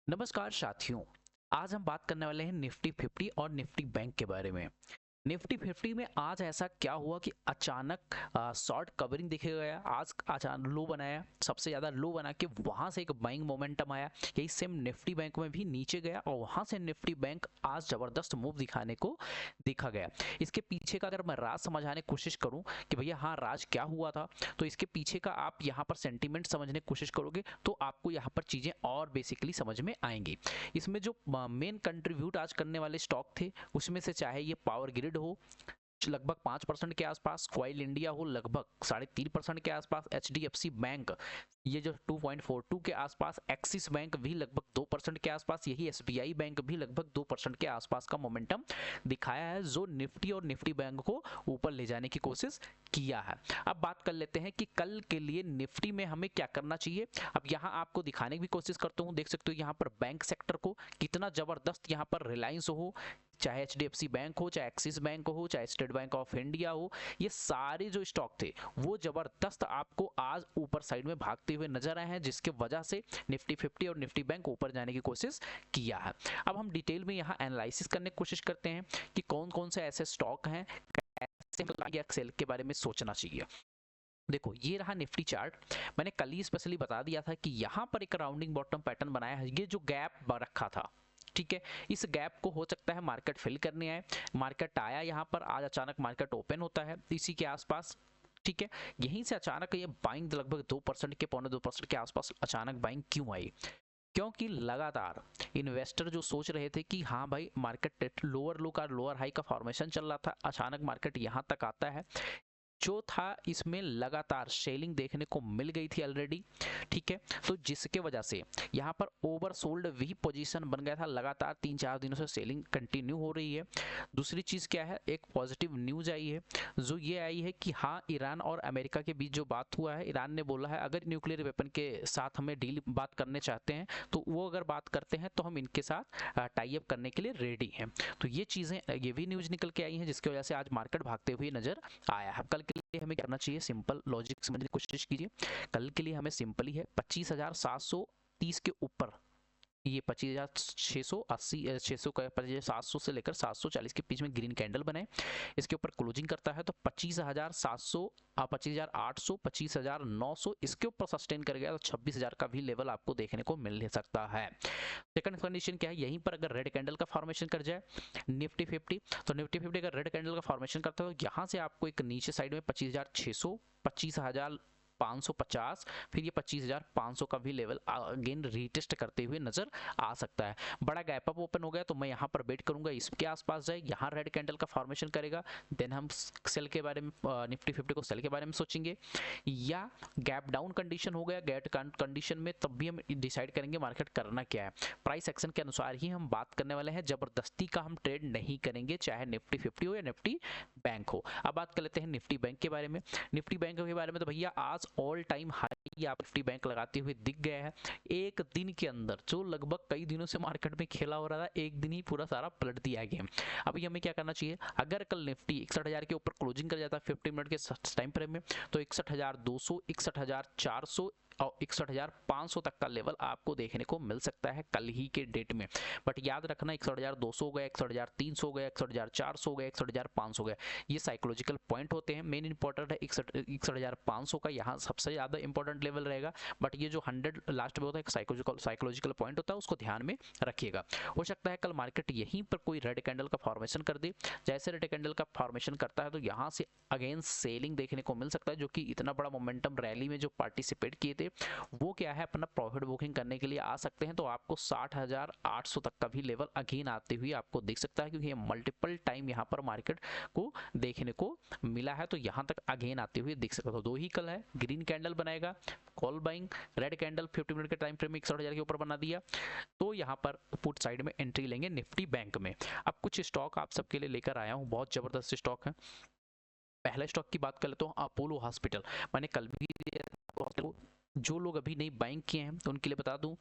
नमस्कार साथियों। आज हम बात करने वाले हैं निफ्टी 50 और निफ्टी बैंक के बारे में। निफ्टी 50 में आज ऐसा क्या हुआ कि अचानक शॉर्ट कवरिंग दिखे गया। आज अचानक लो बनाया, सबसे ज़्यादा लो बना के वहाँ से एक बाइंग मोमेंटम आया। यही सेम निफ्टी बैंक में भी नीचे गया और वहाँ से निफ्टी बैंक आज ज़बरदस्त मूव दिखाने को देखा गया। इसके पीछे का अगर मैं राज समझाने की कोशिश करूँ कि भैया हाँ राज क्या हुआ था, तो इसके पीछे का आप यहाँ पर सेंटीमेंट समझने की कोशिश करोगे तो आपको यहाँ पर चीज़ें और बेसिकली समझ में आएंगी। इसमें जो मेन कंट्रीब्यूट आज करने वाले स्टॉक थे उसमें से चाहे ये पावर ग्रिड हो लगभग 5% के आसपास, क्वाइल इंडिया हो लगभग 3.5% के आसपास, एचडीएफसी बैंक ये जो 2.42 के आसपास, एक्सिस बैंक भी लगभग 2% के आसपास, यही एसबीआई बैंक भी लगभग 2% के आसपास का मोमेंटम दिखाया है, जो निफ्टी और निफ्टी बैंक को ऊपर ले जाने की कोशिश किया है। अब बात कर लेते हैं कि कल के लिए निफ्टी में हमें क्या करना चाहिए। अब यहाँ आपको दिखाने की भी कोशिश करता हूँ, देख सकते हो यहाँ पर बैंक सेक्टर को कितना जबरदस्त यहाँ पर रिलायंस हो, चाहे एचडीएफसी बैंक हो, चाहे एक्सिस बैंक हो, चाहे स्टेट बैंक ऑफ इंडिया हो, ये सारे जो स्टॉक थे वो जबरदस्त आपको आज ऊपर साइड में भागते हुए नजर आए हैं, जिसके वजह से निफ्टी 50 और निफ्टी बैंक ऊपर जाने की कोशिश किया है। अब हम डिटेल में यहाँ एनालिसिस करने की कोशिश करते हैं कि कौन कौन से ऐसे स्टॉक हैं, कैसे सेल के बारे में सोचना चाहिए। देखो ये रहा निफ्टी चार्ट। मैंने कल ही स्पेशली बता दिया था कि यहाँ पर एक राउंडिंग बॉटम पैटर्न बनाया है, ये जो गैप रखा था, ठीक है, इस गैप को हो सकता है मार्केट फिल करने आए। मार्केट आया यहाँ पर, आज अचानक मार्केट ओपन होता है इसी के आसपास, ठीक है। यहीं से अचानक ये बाइंग लगभग 2% के 2.25% के आसपास अचानक बाइंग क्यों आई? क्योंकि लगातार इन्वेस्टर जो सोच रहे थे कि हाँ भाई मार्केट लोअर लो का लोअर हाई का फॉर्मेशन चल रहा था, अचानक मार्केट यहाँ तक आता है, जो था इसमें लगातार सेलिंग देखने को मिल गई थी ऑलरेडी, ठीक है। तो जिसके वजह से यहाँ पर ओवरसोल्ड भी पोजीशन बन गया था, लगातार 3-4 दिनों से सेलिंग कंटिन्यू हो रही है। दूसरी चीज़ क्या है, एक पॉजिटिव न्यूज आई है, जो ये आई है कि हाँ ईरान और अमेरिका के बीच जो बात हुआ है, ईरान ने बोला है अगर न्यूक्लियर वेपन के साथ हमें डील बात करने चाहते हैं तो वो अगर बात करते हैं तो हम इनके साथ टाई अप करने के लिए रेडी हैं। तो ये चीज़ें, ये भी न्यूज निकल के आई हैं, जिसकी वजह से आज मार्केट भागते हुए नजर आया है। कल के लिए हमें करना चाहिए, सिंपल लॉजिक समझने की कोशिश कीजिए। कल के लिए हमें सिंपल ही है 25,730 के ऊपर, ये 25,680 600 का 25,700 से लेकर 740 के बीच में ग्रीन कैंडल बनाए, इसके ऊपर क्लोजिंग करता है तो 25,700 25,800 25,900 इसके ऊपर सस्टेन कर गया तो 26,000 का भी लेवल आपको देखने को मिल सकता है। सेकंड कंडीशन क्या है, यहीं पर अगर रेड कैंडल का फॉर्मेशन कर जाए निफ्टी 50, तो निफ्टी 50 अगर रेड कैंडल का फॉर्मेशन करता है तो यहाँ से आपको एक नीचे साइड में 25,600 25,550 फिर ये 25,500 का भी लेवल अगेन रीटेस्ट करते हुए नजर आ सकता है। बड़ा गैप अप ओपन हो गया तो मैं यहाँ पर वेट करूंगा इसके आसपास जाए, यहाँ रेड कैंडल का फॉर्मेशन करेगा, देन हम सेल के बारे में निफ्टी 50 को सेल के बारे में सोचेंगे, या गैप डाउन कंडीशन हो गया गैप कंडीशन में तब भी हम डिसाइड करेंगे मार्केट करना क्या है। प्राइस एक्शन के अनुसार ही हम बात करने वाले हैं, जबरदस्ती का हम ट्रेड नहीं करेंगे, चाहे निफ्टी 50 हो या निफ्टी बैंक हो। अब बात कर लेते हैं निफ्टी बैंक के बारे में। निफ्टी बैंक के बारे में तो भैया आज ऑल टाइम हाई आप निफ्टी बैंक लगाते हुए दिख गया है। एक दिन के अंदर जो लगभग कई दिनों से मार्केट में खेला हो रहा था, एक दिन ही पूरा सारा पलट दिया गेम। अभी हमें क्या करना चाहिए, अगर कल निफ्टी 61,000 के ऊपर क्लोजिंग कर जाता है 50 मिनट के टाइम फ्रेम में, तो 61,200 61,400 और 61,500 तक का लेवल आपको देखने को मिल सकता है कल ही के डेट में। बट याद रखना 61,200 हो गया, 61,300 हो गया, 61,400 हो गया, 61,500 हो गया, ये साइकोलॉजिकल पॉइंट होते हैं। मेन इंपॉर्टेंट है 61,500 का, यहाँ सबसे ज़्यादा इंपॉर्टेंट लेवल रहेगा। बट ये जो 100 लास्ट में होता है साइकोलॉजिकल पॉइंट होता है, उसको ध्यान में रखिएगा। हो सकता है कल मार्केट यहीं पर कोई रेड कैंडल का फॉर्मेशन कर दे, जैसे रेड कैंडल का फॉर्मेशन करता है तो यहाँ से अगेन सेलिंग देखने को मिल सकता है, जो कि इतना बड़ा मोमेंटम रैली में जो पार्टिसिपेट किए थे वो क्या है अपना प्रॉफिट बुकिंग करने के लिए आ सकते हैं। तो आपको 60,800 तक का भी लेवल अगेन आते हुए आपको दिख सकता है, क्योंकि ये मल्टीपल टाइम यहाँ पर मार्केट को देखने को मिला है, तो यहाँ तक अगेन आते हुए दिख सकता है। तो दो ही कल है, ग्रीन कैंडल बनाएगा call buying, red candle 50 minute के टाइम फ्रेम में 61,000 के ऊपर बना दिया, तो यहाँ पर पुट साइड में एंट्री लेंगे निफ्टी बैंक में। अब कुछ स्टॉक आप सबके लिए लेकर आया हूँ, बहुत जबरदस्त स्टॉक है। पहले स्टॉक की बात कर लेते हो, अपोलो हॉस्पिटल। मैंने कल भी जो लोग अभी नई बाइंग किए हैं तो उनके लिए बता दूं,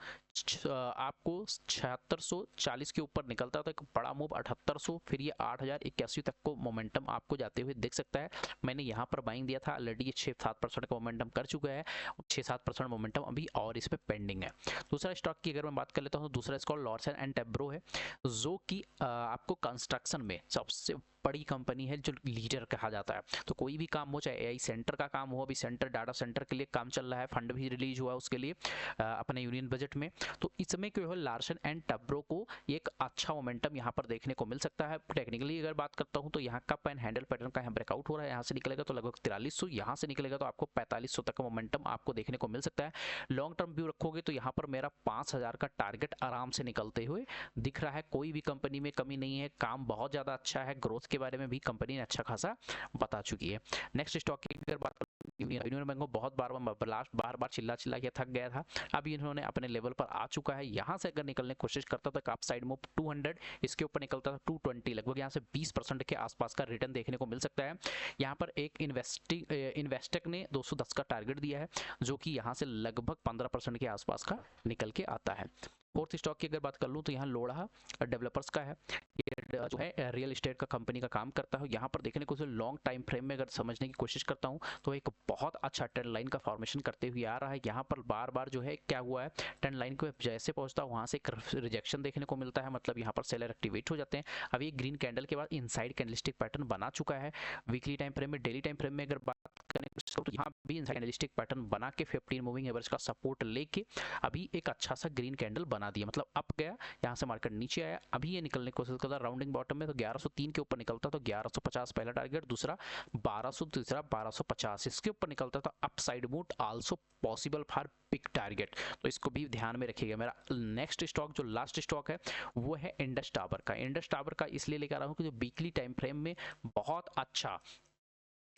आपको 7640 के ऊपर निकलता था एक बड़ा मूव 7800, फिर ये 8081 तक को मोमेंटम आपको जाते हुए दिख सकता है। मैंने यहाँ पर बाइंग दिया था, ऑलरेडी ये 6-7% का मोमेंटम कर चुका है, 6-7% मोमेंटम अभी और इस पर पेंडिंग है। दूसरा स्टॉक की अगर मैं बात कर लेता हूँ, दूसरा स्टॉक लार्सन एंड टब्रो है, जो कि आपको कंस्ट्रक्शन में सबसे बड़ी कंपनी है, जो लीडर कहा जाता है। तो कोई भी काम हो, चाहे एआई सेंटर का काम हो, अभी सेंटर डाटा सेंटर के लिए काम चल रहा है, फंड भी रिलीज हुआ उसके लिए अपने यूनियन बजट में। तो इसमें क्या है, लार्सन एंड टब्रो को एक अच्छा मोमेंटम यहाँ पर देखने को मिल सकता है। टेक्निकली अगर बात करता हूँ तो यहाँ का पैन हैंडल पैटर्न का यहाँ ब्रेकआउट हो रहा है, यहाँ से निकलेगा तो लगभग 4300, यहाँ से निकलेगा तो आपको 4500 तक का मोमेंटम आपको देखने को मिल सकता है। लॉन्ग टर्म व्यू रखोगे तो यहाँ पर मेरा 5000 का टारगेट आराम से निकलते हुए दिख रहा है। कोई भी कंपनी में कमी नहीं है, काम बहुत ज़्यादा अच्छा है, ग्रोथ के बारे में भी कंपनी ने अच्छा खासा बता चुकी है। नेक्स्ट स्टॉक की अगर बात यूनियन बैंक को बहुत बार चिल्ला के थक गया था, अब इन्होंने अपने लेवल पर आ चुका है। यहाँ से अगर निकलने की कोशिश करता था आप साइड मूव 200, इसके ऊपर निकलता था 220, लगभग यहाँ से 20% के आसपास का रिटर्न देखने को मिल सकता है। यहाँ पर एक इन्वेस्टेक ने 210 का टारगेट दिया है, जो कि यहाँ से लगभग 15% के आसपास का निकल के आता है। फोर्थ स्टॉक की अगर बात कर लूँ तो यहाँ लोढ़ा डेवलपर्स का है, ये जो है रियल एस्टेट का कंपनी का काम करता है। यहाँ पर देखने को लॉन्ग टाइम फ्रेम में अगर समझने की कोशिश करता हूँ तो एक बहुत अच्छा ट्रेंड लाइन का फॉर्मेशन करते हुए आ रहा है। यहाँ पर बार बार जो है क्या हुआ है, ट्रेंड लाइन को जैसे पहुँचता है वहाँ से एक रिजेक्शन देखने को मिलता है, मतलब यहाँ पर सेलर एक्टिवेट हो जाते हैं। अभी ग्रीन कैंडल के बाद इनसाइड कैंडलस्टिक पैटर्न बना चुका है वीकली टाइम फ्रेम में। डेली टाइम फ्रेम में अगर बात करें तो यहाँ भी इनसाइड कैंडलस्टिक पैटर्न बना के 15 मूविंग एवरेज का सपोर्ट लेके अभी एक अच्छा सा ग्रीन कैंडल बना दिया, मतलब अप गया, यहाँ से मार्केट नीचे आया। अभी ये निकलने की कोशिश करता है राउंडिंग बॉटम में, तो 1103 के ऊपर निकलता तो 1150 पहला टारगेट, दूसरा 1200, तीसरा 1250, इसके ऊपर निकलता था upside move also possible for big target. तो इसको भी ध्यान में रखिएगा। मेरा नेक्स्ट स्टॉक जो लास्ट स्टॉक है वो है इंडस टावर का। इंडस टावर का इसलिए लेकर आ रहा हूँ कि जो वीकली टाइम फ्रेम में बहुत अच्छा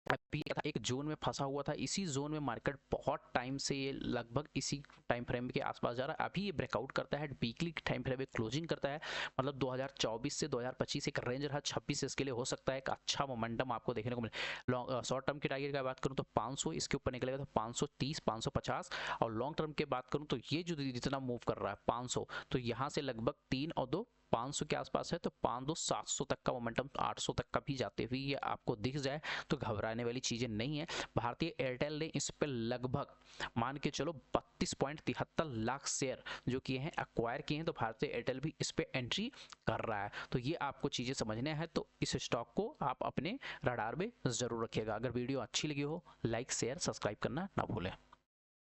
अभी एक जोन में फंसा हुआ था, इसी जोन में मार्केट बहुत टाइम से ये लगभग इसी टाइम फ्रेम के आसपास जा रहा है। अभी ये ब्रेकआउट करता है, वीकली टाइम फ्रेम में क्लोजिंग करता है, मतलब 2024 से 2025 एक रेंज रहा, 26 इसके लिए हो सकता है एक अच्छा मोमेंटम आपको देखने को मिले। लॉन्ग शॉर्ट टर्म की टारगेट की बात करूँ तो 500, इसके ऊपर निकलेगा तो 530, 550, और लॉन्ग टर्म की बात करूँ तो ये जो जितना मूव कर रहा है 500, तो यहाँ से लगभग 3 और 2 500 के आसपास है, तो 5-2 700 तक का मोमेंटम, 800 तक का भी जाते हुए ये आपको दिख जाए तो घबराने वाली चीजें नहीं है। भारतीय एयरटेल ने इस पे लगभग मान के चलो 32.73 लाख शेयर जो किए हैं एक्वायर किए हैं, तो भारतीय एयरटेल भी इस पे एंट्री कर रहा है। तो ये आपको चीजें समझने हैं, तो इस स्टॉक को आप अपने रडार में जरूर रखिएगा। अगर वीडियो अच्छी लगी हो लाइक शेयर सब्सक्राइब करना ना भूलें।